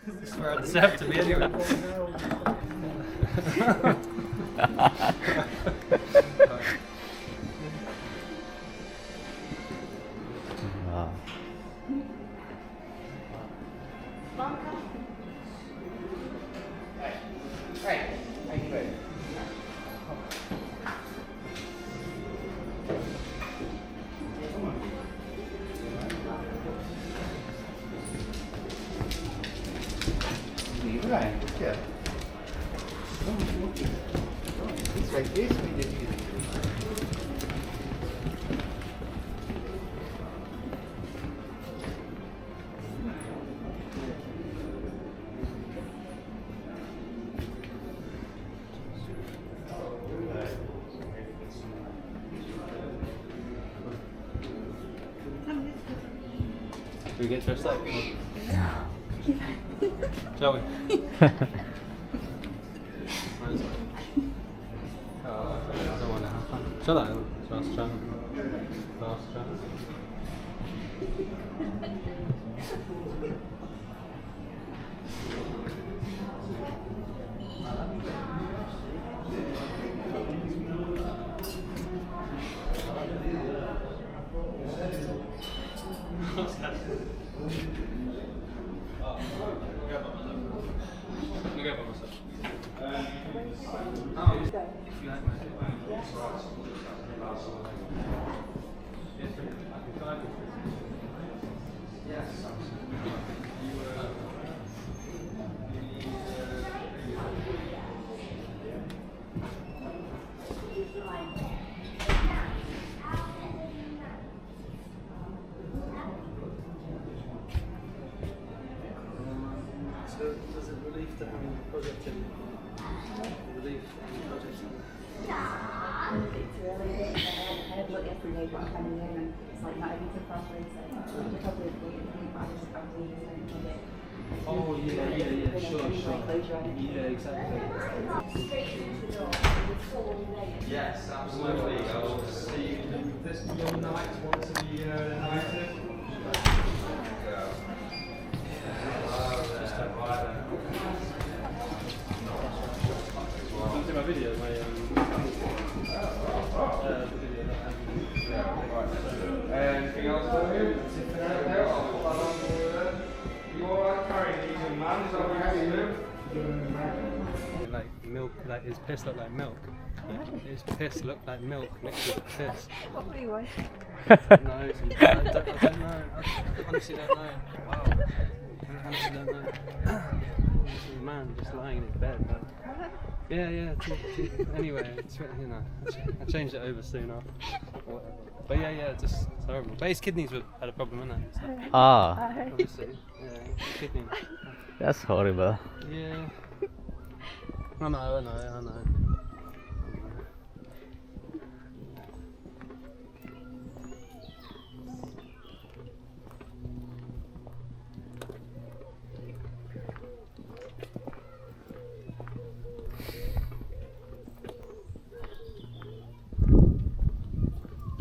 That's where I deserve to be anyway. Should we get dressed up? Shall we? Shut up. Fast travel. Fast travel. So does it relief to having a project in? Relief project in? It's really, I had a look yesterday what I'm coming in and it's like not everything properly, so you're probably waiting for me to just come to you and get it. Oh yeah, sure. Yeah, exactly. Yes, absolutely. I'll see this your night once a year in United. My video, anything else for you? You alright carrying these in man? Is that what you have to do? Like milk, like his piss looked like milk. His piss looked like milk mixed with piss. What do you want? No, I don't know. I honestly don't know. Wow. I honestly don't know. This is a man just lying in his bed. But yeah. Anyway, it's, you know, I changed it over soon after. But yeah, just it's horrible. But his kidneys had a problem, innit? So, obviously, yeah, his kidney. That's horrible. Yeah. I know.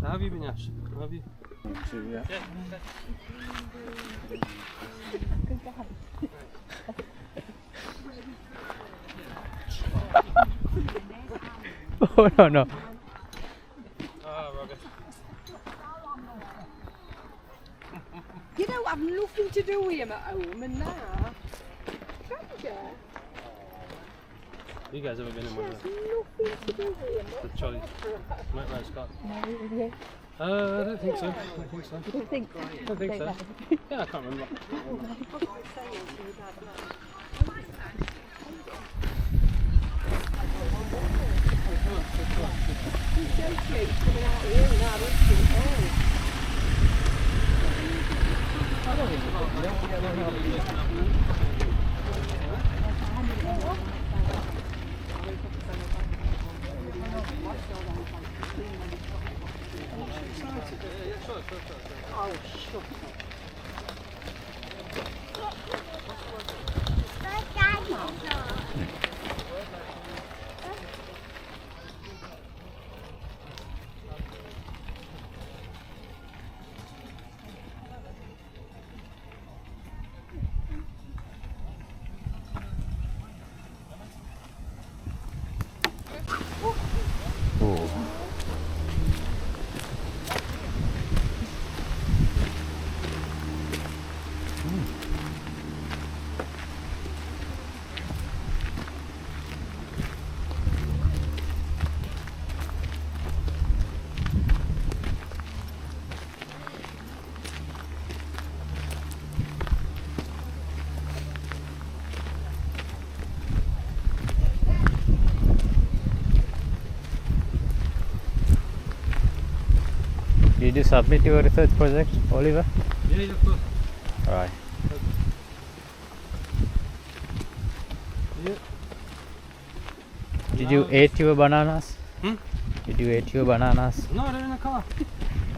How have you been, Yash? How have you? Yeah. Oh, You don't have nothing to do with him at home and that. Can't you? You guys ever been in one of There's nothing to do with him. the Charlie motorised Scott? No, with you. I don't think so. I don't think so. You don't think? I don't think so. Yeah, I can't remember. Oh, shut Ooh. Did you submit your research project, Oliver? Yeah, yeah, of course. Alright. Yeah. Did you eat your bananas? Hmm? Did you eat your bananas? No, they're in the car.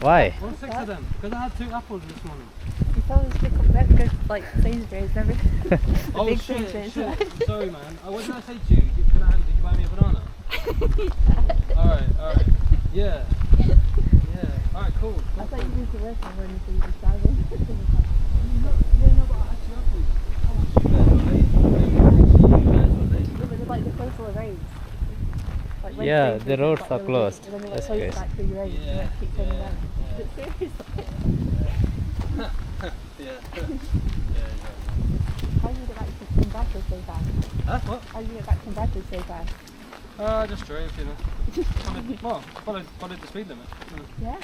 Why? All 6 of them. Because I had 2 apples this morning. You told us to pick up that good, like Sainsbury's, remember? The Oh big shit, Sainsbury's. shit. Sorry man. What did I say to you? Did you buy me a banana? Alright. Yeah. Yeah. Alright, cool. I thought you used to work on when you were driving. Yeah, no, but I had 2 apples. Oh, you guys were late. You guys were late. No, but they're like the close to the roads. Like when Yeah, Sainsbury's the roads got are really closed. big, and then they That's like close crazy. back through your roads and Yeah, then keep turning yeah, around. yeah. But seriously, Yeah. how do you get back from Bradford so fast? Huh? What? How do you get back from Bradford so fast? I just drove, you know. Followed the speed limit. Yeah?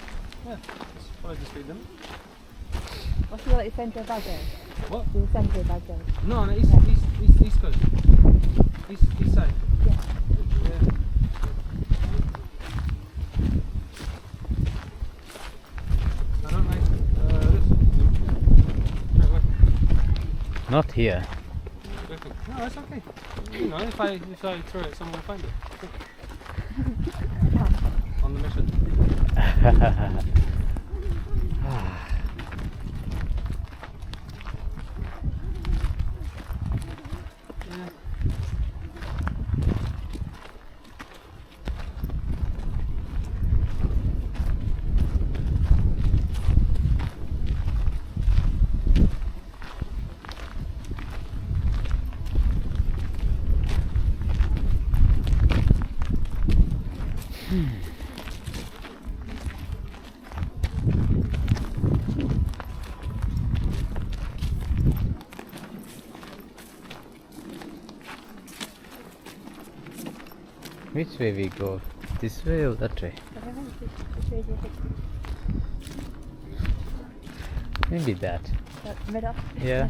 Yeah, just followed the speed limit. What's the like centre of Bradford? What? The centre of Bradford. No, east coast. East side. Yeah. Yeah. I don't like this. Straight away. Not here. No, it's okay. You know, if I throw it, someone will find it. On the mission. Yeah. Which way we go? This way or that way? I don't know, it's really Maybe that. middle. Yeah.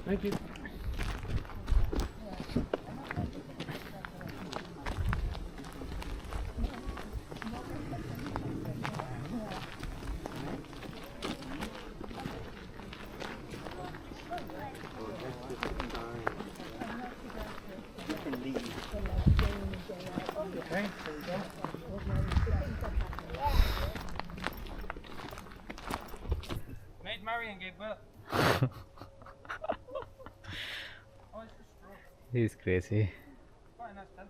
Thank you. Maid Marian gave birth. Oh, it's just straw. He's crazy. Quite a nice tent.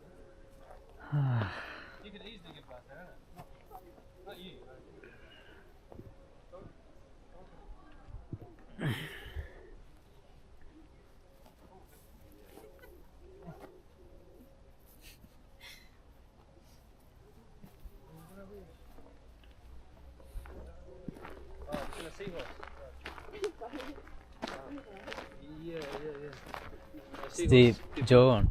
You could easily give birth there, innit? Not you. seahorse. Yeah. Steve, John.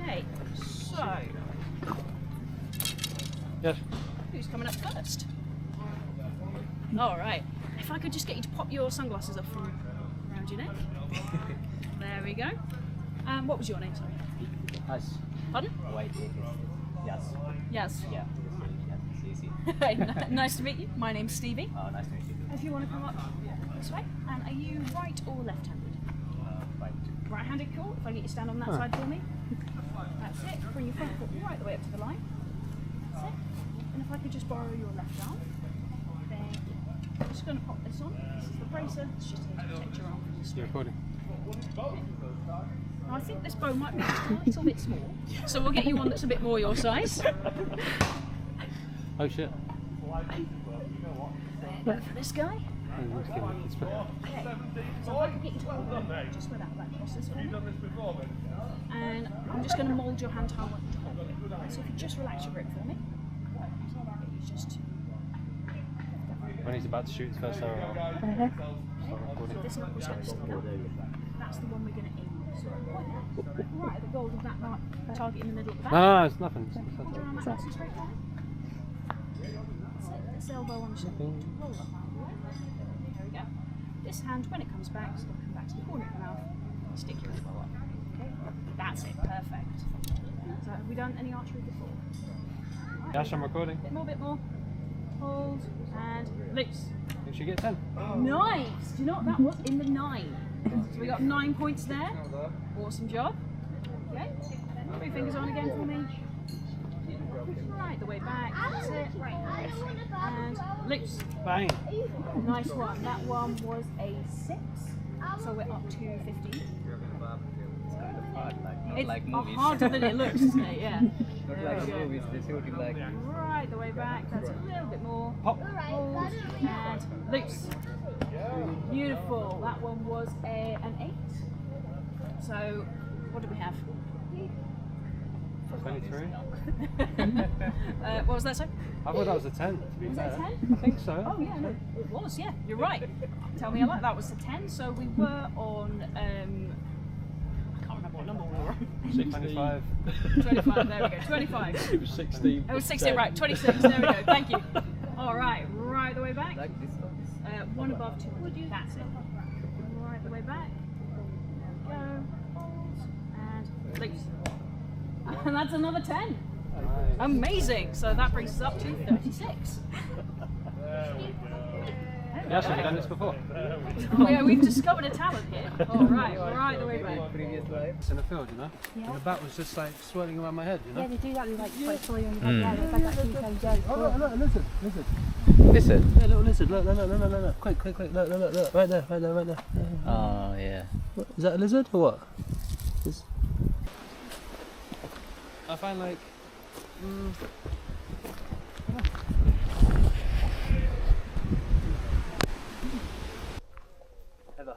Okay, so Yes. who's coming up first? All right. If I could just get you to pop your sunglasses off from around your neck. There we go. What was your name, sorry? Us. Pardon? White. Yes. Yes. Yeah. It's easy. Nice to meet you. My name's Stevie. Oh, nice to meet you. If you want to come up this way. And are you right or left-handed? Right. Right-handed, cool. If I get you to stand on that side for me. That's it. Bring your front foot right the way up to the line. That's it. And if I could just borrow your left arm. Thank you. I'm just going to pop this on. This is the bracer. It's just here to protect your arm from the You're spring. recording. Now, I think this bow might be just a little bit small. So we'll get you one that's a bit more your size. Oh shit. For this guy. Let's give it this bit. Okay. So if I could get you to hold on just without that across this way. And I'm just going to mould your hand how I want you to hold it. So if you just relax your grip for me. So I'll get you just to... When he's about to shoot his first arrow. This one will set the stick up. That's the one we're going to aim. So right at the goal of that target in the middle of the back. No, it's nothing. Around that nice and straight line. That's it. This elbow on the shoulder. Roll up. There we go. This hand, when it comes back, it's going to come back to the corner of the mouth. Stick your elbow up. Okay. That's it. Perfect. So have we done any archery before? Right. Yash, I'm recording. Bit more. Hold and loose. You should get 10. Nice! Do you know what that was? In the 9. So we got 9 points there. Awesome job. Okay. 3 fingers on again for me. Right, the way back. That's it. And loose. Bang. Nice one. That one was a 6. So we're up to 15. It's like movies. harder than it looks, isn't it? Yeah. Not like the movies, they shooting like. Right, the way back. That's a little bit more. Pop. Hold and loose. Beautiful. That one was an 8. So, what did we have? 23. What was that, sorry? I thought that was a 10, to be Was fair. that a 10? I think so. Oh yeah, no, it was, yeah, you're right. Tell me a lot, that was a 10, so we were on, I can't remember what number we were on. 25. 25, there we go, 25. It was 16. Oh, 16, right, 26, there we go, thank you. Alright, right the way back. Like this one? One above, 2 would you? That's it. Right the way back. There we go. Hold, and loose. And that's another 10. Amazing! So that brings us up to 36. Yash, have you done this before? Oh yeah, we've discovered a talent here. Alright, right the way back. Previous life. It's in the field, you know? And the bat was just like swirling around my head, you know? Yeah, they do that with like quite slowly on your head. Yeah, they've had that a few times. Yeah, Oh, look, lizard. Listen. Yeah, little lizard. Look. Quick. Look. Right there. Oh, yeah. What, is that a lizard or what? I find like... Heather.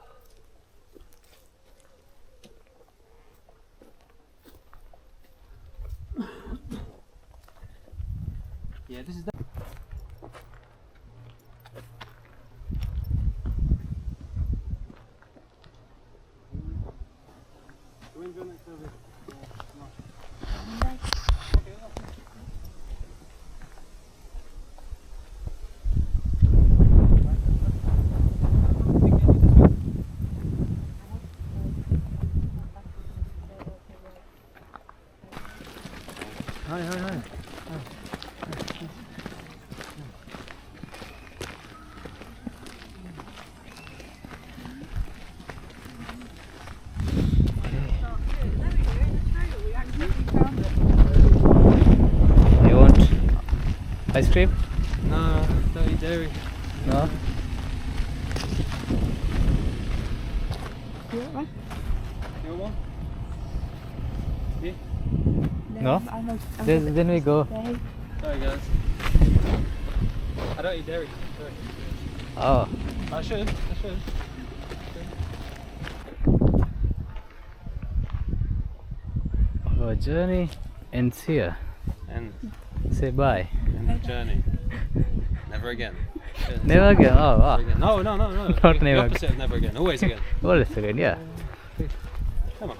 Yeah, this is that. Hi. You want ice cream? No, don't eat dairy. No? You want one? Yeah? No? Then we go. Sorry guys. I don't eat dairy. Sorry. Oh. I should. Our journey ends here. And Say bye. the journey. Never again. Never again. Oh, wow. Never again. No. Not The never opposite of never again. Always again. Always again, yeah. Come on.